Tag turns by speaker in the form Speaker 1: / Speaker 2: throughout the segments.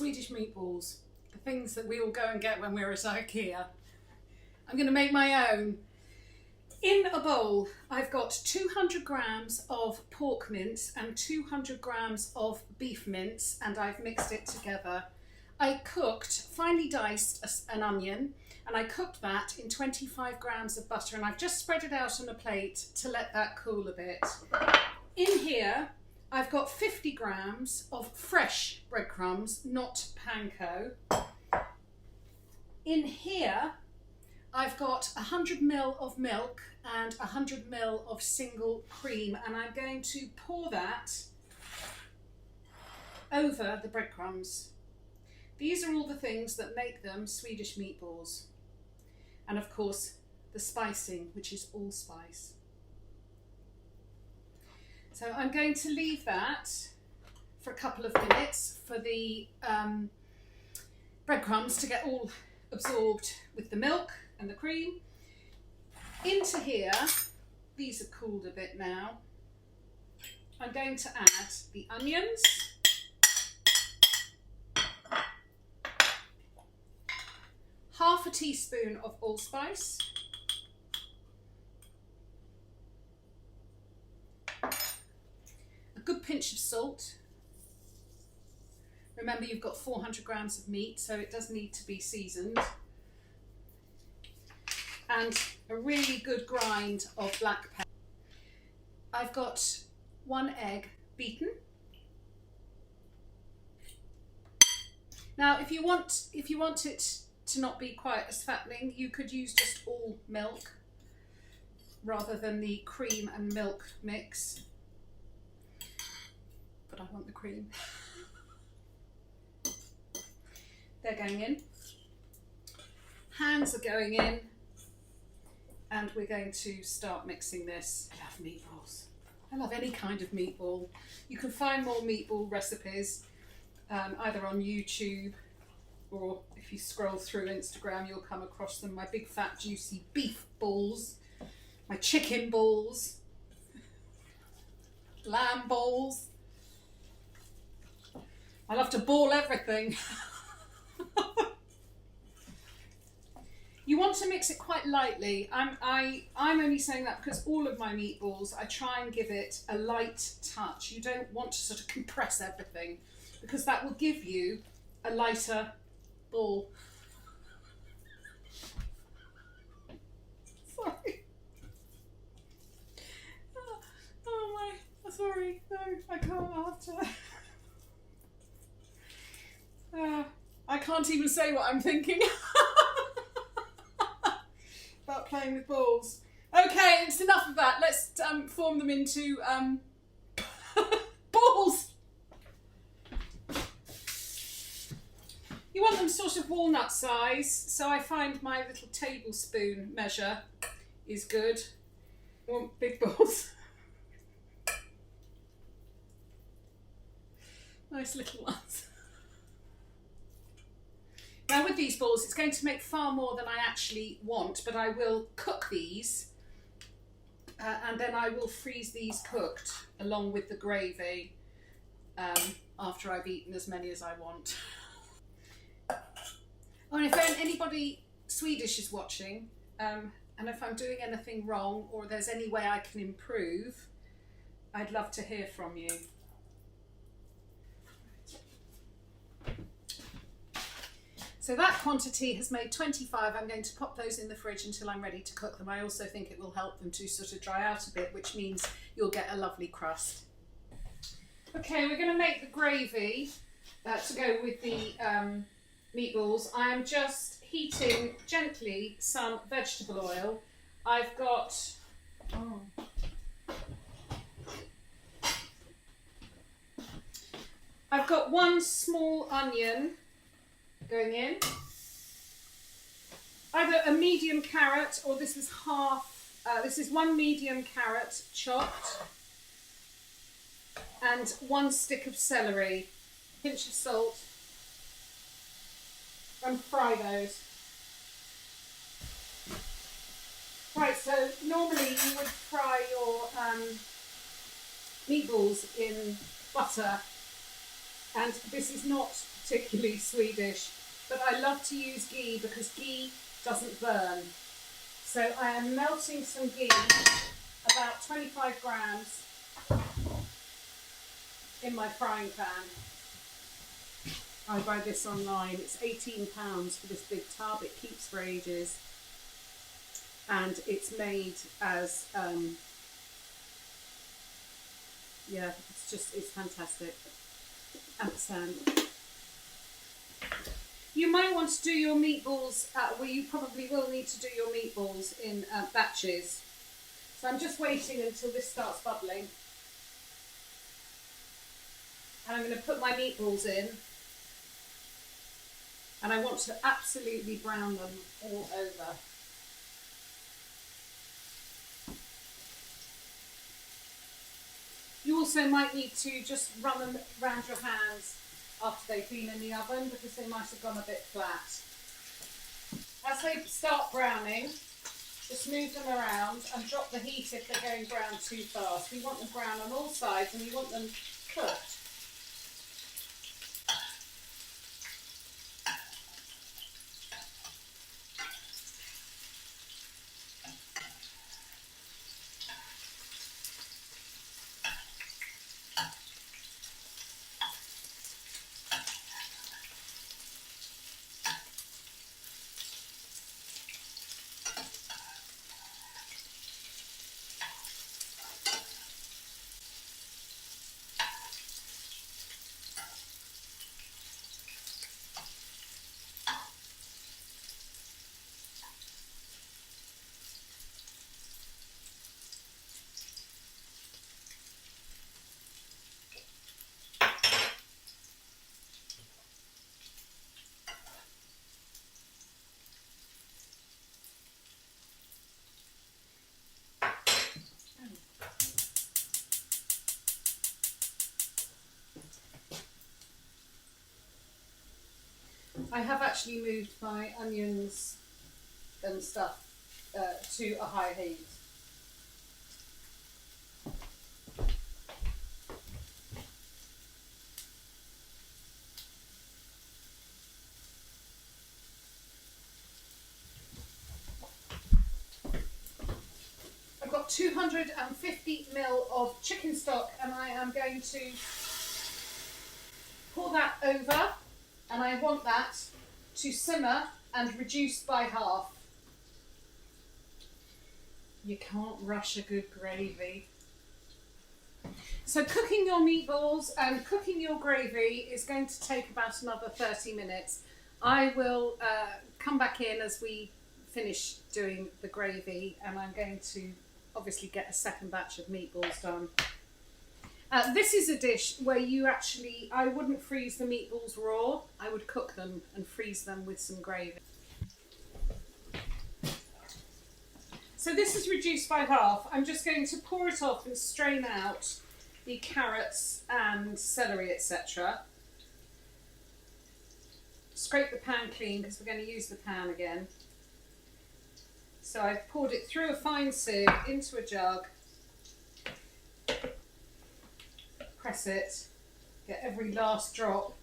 Speaker 1: Swedish meatballs, the things that we all go and get when we're at IKEA. I'm going to make my own. In a bowl, I've got 200 grams of pork mince and 200 grams of beef mince, and I've mixed it together. I cooked, finely diced an onion, and I cooked that in 25 grams of butter, and I've just spread it out on a plate to let that cool a bit. In here, I've got 50 grams of fresh breadcrumbs, not panko. In here, I've got 100 ml of milk and 100 ml of single cream, and I'm going to pour that over the breadcrumbs. These are all the things that make them Swedish meatballs. And of course, the spicing, which is allspice. So I'm going to leave that for a couple of minutes for the breadcrumbs to get all absorbed with the milk and the cream. Into here, these are cooled a bit now, I'm going to add the onions, half a teaspoon of allspice, a good pinch of salt. Remember, you've got 400 grams of meat, so it does need to be seasoned. And a really good grind of black pepper. I've got 1 egg beaten. Now, if you want it to not be quite as fattening, you could use just all milk rather than the cream and milk mix. But I want the cream. They're going in. Hands are going in. And we're going to start mixing this. I love meatballs. I love any kind of meatball. You can find more meatball recipes either on YouTube, or if you scroll through Instagram, you'll come across them. My big fat juicy beef balls, my chicken balls, lamb balls. I love to ball everything. You want to mix it quite lightly. I'm only saying that because all of my meatballs, I try and give it a light touch. You don't want to sort of compress everything, because that will give you a lighter ball. Sorry. Oh my, sorry. No, I can't. I'll have to. I can't even say what I'm thinking. About playing with balls. Okay, it's enough of that. Let's form them into balls. You want them sort of walnut size, so I find my little tablespoon measure is good. I want big balls. Nice little ones. Now with these balls, it's going to make far more than I actually want, but I will cook these and then I will freeze these cooked along with the gravy after I've eaten as many as I want. Oh, and if anybody Swedish is watching, and if I'm doing anything wrong or there's any way I can improve, I'd love to hear from you. So that quantity has made 25. I'm going to pop those in the fridge until I'm ready to cook them. I also think it will help them to sort of dry out a bit, which means you'll get a lovely crust. Okay, we're going to make the gravy to go with the meatballs. I am just heating gently some vegetable oil. I've got one small onion going in, either a medium carrot, or this is this is 1 medium carrot chopped, and 1 stick of celery, pinch of salt, and fry those. Right, so normally you would fry your meatballs in butter, and this is not particularly Swedish, but I love to use ghee because ghee doesn't burn. So I am melting some ghee, about 25 grams, in my frying pan. I buy this online. It's £18 for this big tub. It keeps for ages. And it's made as, yeah, it's fantastic. Ampersand. You might want to do your meatballs, well, you probably will need to do your meatballs in batches. So I'm just waiting until this starts bubbling. And I'm going to put my meatballs in. And I want to absolutely brown them all over. You also might need to just run them around your hands after they've been in the oven because they might have gone a bit flat. As they start browning, just move them around and drop the heat if they're going brown too fast. We want them brown on all sides and we want them cooked. I have actually moved my onions and stuff to a high heat. I've got 250 ml of chicken stock and I am going to pour that over. And I want that to simmer and reduce by half. You can't rush a good gravy. So cooking your meatballs and cooking your gravy is going to take about another 30 minutes. I will come back in as we finish doing the gravy and I'm going to obviously get a second batch of meatballs done. This is a dish where I wouldn't freeze the meatballs raw, I would cook them and freeze them with some gravy. So this is reduced by half. I'm just going to pour it off and strain out the carrots and celery, etc. Scrape the pan clean because we're going to use the pan again. So I've poured it through a fine sieve into a jug. Press it, get every last drop.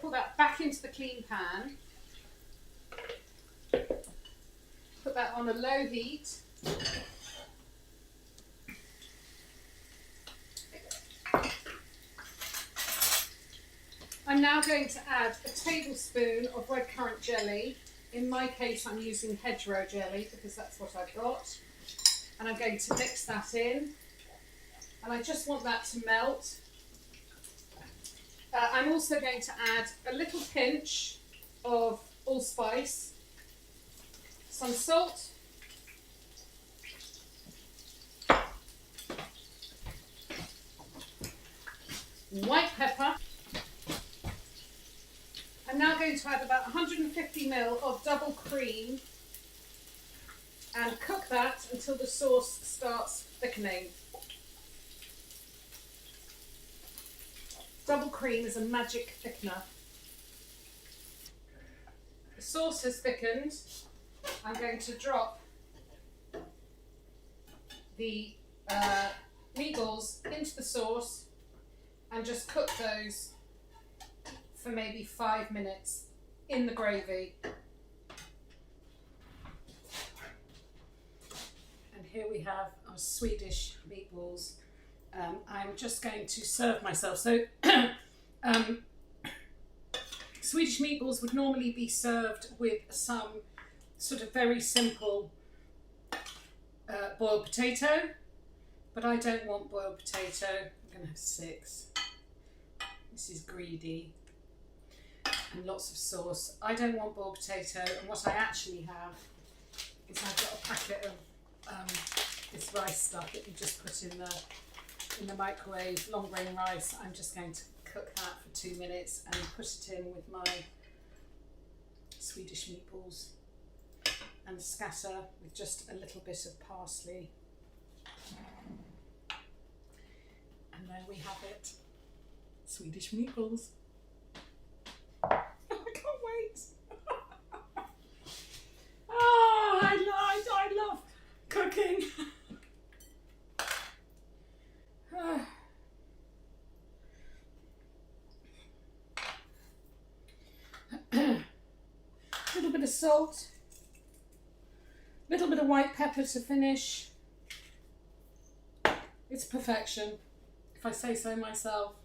Speaker 1: Pull that back into the clean pan. Put that on a low heat. I'm now going to add a tablespoon of red currant jelly. In my case, I'm using hedgerow jelly because that's what I've got. And I'm going to mix that in. And I just want that to melt. I'm also going to add a little pinch of allspice, some salt, white pepper. I'm now going to add about 150 ml of double cream and cook that until the sauce starts thickening. Double cream is a magic thickener. The sauce has thickened. I'm going to drop the meatballs into the sauce and just cook those for maybe 5 minutes in the gravy. And here we have our Swedish meatballs. I'm just going to serve myself. So Swedish meatballs would normally be served with some sort of very simple boiled potato, but I don't want boiled potato. I'm going to have 6. This is greedy. And lots of sauce. I don't want boiled potato, and what I actually have is I've got a packet of this rice stuff that you just put in the microwave, long grain rice. I'm just going to cook that for 2 minutes and put it in with my Swedish meatballs and scatter with just a little bit of parsley. And there we have it, Swedish meatballs. I can't wait. Oh, I love cooking. A little bit of salt, a little bit of white pepper to finish. It's perfection, if I say so myself.